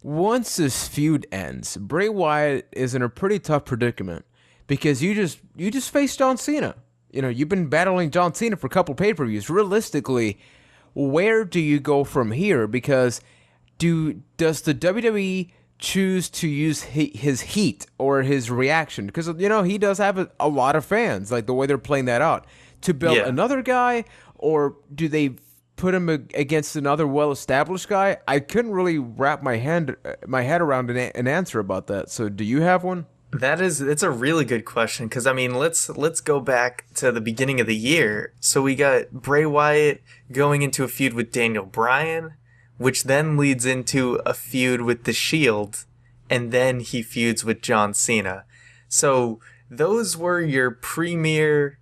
once this feud ends, Bray Wyatt is in a pretty tough predicament because you just faced John Cena. You've been battling John Cena for a couple pay-per-views. Realistically, where do you go from here? Because does the WWE choose to use his heat or his reaction? Because he does have a lot of fans, like the way they're playing that out, to build another guy, or do they put him against another well-established guy? I couldn't really wrap my head around an answer about that. So, do you have one? It's a really good question, because I mean, let's go back to the beginning of the year. So we got Bray Wyatt going into a feud with Daniel Bryan, which then leads into a feud with The Shield, and then he feuds with John Cena. So those were your premier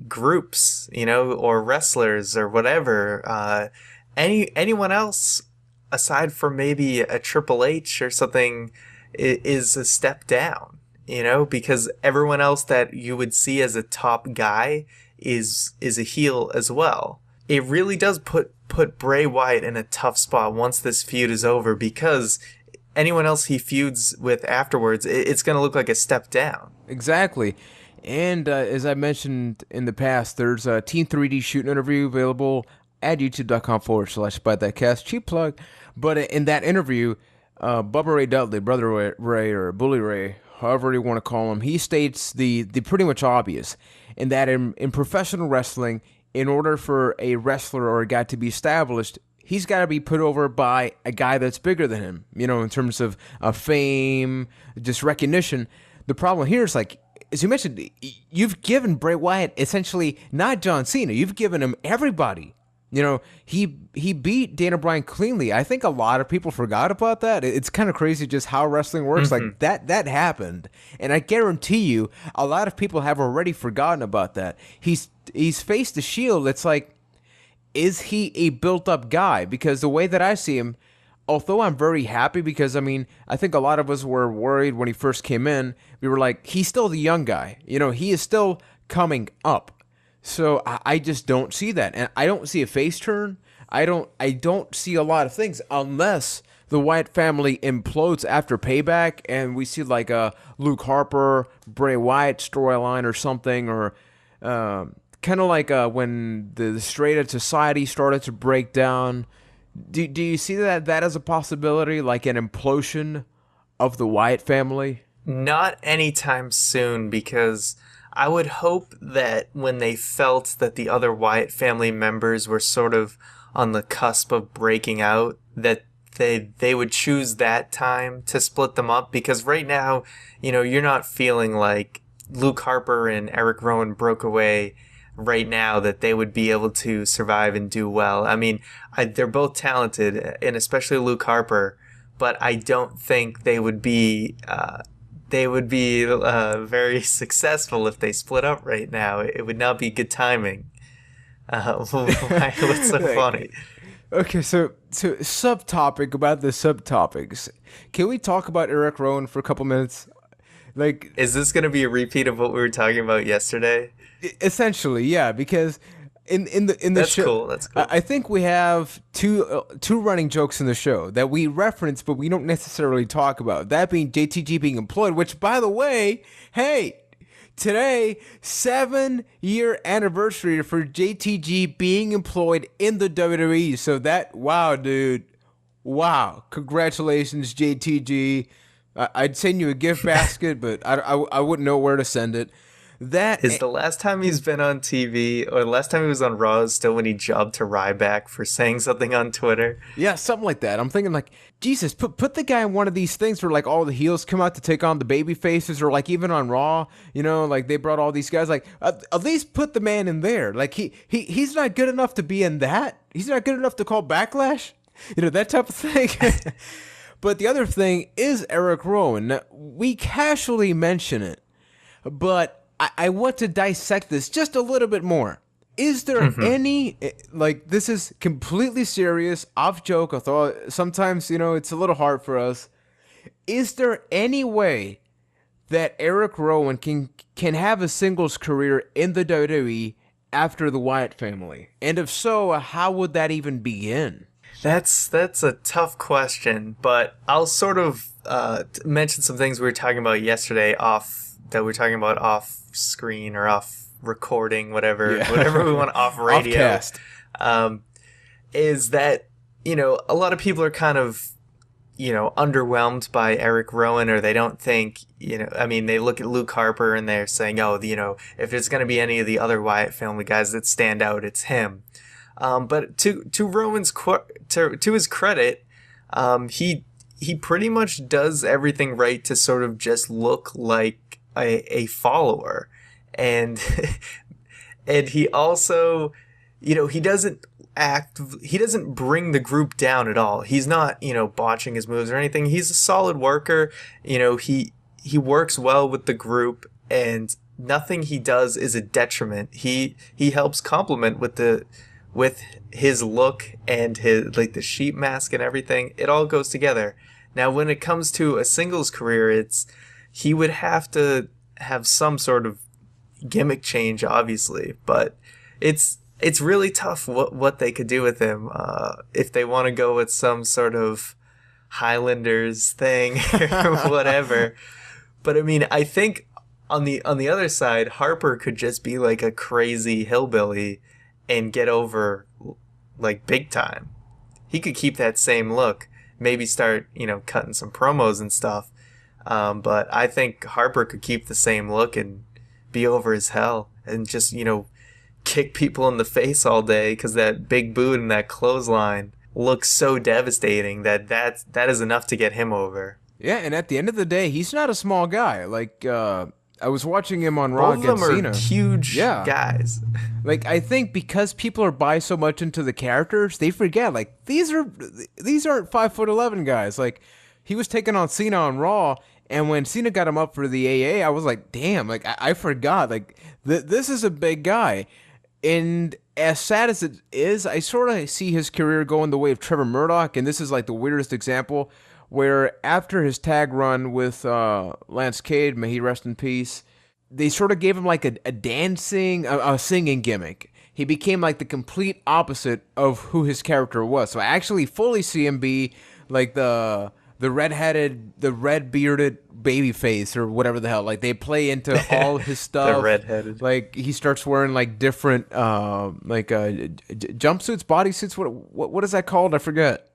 groups, or wrestlers or whatever. Anyone else aside from maybe a Triple H or something is a step down, because everyone else that you would see as a top guy is a heel as well. It really does put Bray Wyatt in a tough spot once this feud is over, because anyone else he feuds with afterwards, it's going to look like a step down. Exactly. And as I mentioned in the past, there's a Team 3D shooting interview available at youtube.com/ByteThatCast. Cheap plug. But in that interview, Bubba Ray Dudley, Brother Ray, or Bully Ray, however you want to call him, he states the pretty much obvious, in that in professional wrestling, in order for a wrestler or a guy to be established, he's got to be put over by a guy that's bigger than him, in terms of fame, just recognition. The problem here is, like, as you mentioned, you've given Bray Wyatt essentially not John Cena. You've given him everybody. He beat Daniel Bryan cleanly. I think a lot of people forgot about that. It's kind of crazy just how wrestling works. Mm-hmm. Like that happened, and I guarantee you, a lot of people have already forgotten about that. He's faced the Shield. It's like, is he a built-up guy? Because the way that I see him, although I'm very happy, because I think a lot of us were worried when he first came in. We were like, he's still the young guy. He is still coming up. So I just don't see that, and I don't see a face turn. I don't see a lot of things unless the Wyatt family implodes after Payback, and we see like a Luke Harper, Bray Wyatt storyline or something, or kind of like when the Straight Edge Society started to break down. Do you see that as a possibility, like an implosion of the Wyatt family? Not anytime soon, because I would hope that when they felt that the other Wyatt family members were sort of on the cusp of breaking out, that they would choose that time to split them up, because right now, you're not feeling like Luke Harper and Eric Rowan broke away right now, that they would be able to survive and do well. They're both talented, and especially Luke Harper, but I don't think they would be very successful if they split up right now. It would not be good timing. What's so funny? Okay, so subtopic about the subtopics. Can we talk about Eric Rowan for a couple minutes? Like, is this going to be a repeat of what we were talking about yesterday? Essentially, yeah, because in the that's show, cool. That's cool. I think we have two running jokes in the show that we reference, but we don't necessarily talk about. That being JTG being employed, which, by the way, hey, today 7-year anniversary for JTG being employed in the WWE. So wow, dude, wow, congratulations, JTG. I'd send you a gift basket, but I wouldn't know where to send it. That is the last time he's been on TV, or the last time he was on Raw is still when he jobbed to Ryback for saying something on Twitter. Yeah, something like that. I'm thinking, like, Jesus, put the guy in one of these things where, like, all the heels come out to take on the baby faces, or like even on Raw, like they brought all these guys. Like, at least put the man in there. Like he's not good enough to be in that. He's not good enough to call Backlash. That type of thing. But the other thing is Eric Rowan. Now, we casually mention it, but I want to dissect this just a little bit more. Is there any, like, this is completely serious, off joke, although sometimes, it's a little hard for us. Is there any way that Eric Rowan can have a singles career in the WWE after the Wyatt family? And if so, how would that even begin? That's a tough question, but I'll sort of mention some things we were talking about yesterday that we were talking about off screen or off recording, whatever we want off radio. Offcast. Is that, a lot of people are kind of, underwhelmed by Eric Rowan, or they don't think, they look at Luke Harper and they're saying, oh, if there's going to be any of the other Wyatt family guys that stand out, it's him. But to Rowan's to his credit, he pretty much does everything right to sort of just look like a follower, and and he also, he doesn't bring the group down at all. He's not, botching his moves or anything. He's a solid worker. He works well with the group, and nothing he does is a detriment. He helps complement with his look and his, like, the sheep mask and everything. It all goes together. Now, when it comes to a singles career, he would have to have some sort of gimmick change, obviously, but it's really tough what they could do with him, if they want to go with some sort of Highlanders thing or whatever. But I think on the other side, Harper could just be like a crazy hillbilly and get over, like, big time. He could keep that same look, maybe start, cutting some promos and stuff. But I think Harper could keep the same look and be over as hell and just, kick people in the face all day, because that big boot and that clothesline looks so devastating that is enough to get him over. Yeah, and at the end of the day, he's not a small guy. Like, I was watching him on Raw against Cena. Both of them are huge guys. Like, I think because people are buy so much into the characters, they forget, like, these aren't 5'11" guys. Like, he was taking on Cena on Raw, and when Cena got him up for the AA, I was like, damn, like, I forgot. Like, this is a big guy. And as sad as it is, I sort of see his career going the way of Trevor Murdoch, and this is, like, the weirdest example, where after his tag run with Lance Cade, may he rest in peace, they sort of gave him like a singing gimmick. He became like the complete opposite of who his character was. So I actually fully see him be like the red-bearded baby face or whatever the hell. Like, they play into all his stuff. The red-headed. Like, he starts wearing like different jumpsuits, bodysuits. What is that called? I forget.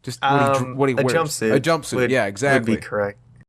Just what he wears. Jumpsuit. A jumpsuit, yeah, exactly. Would be correct.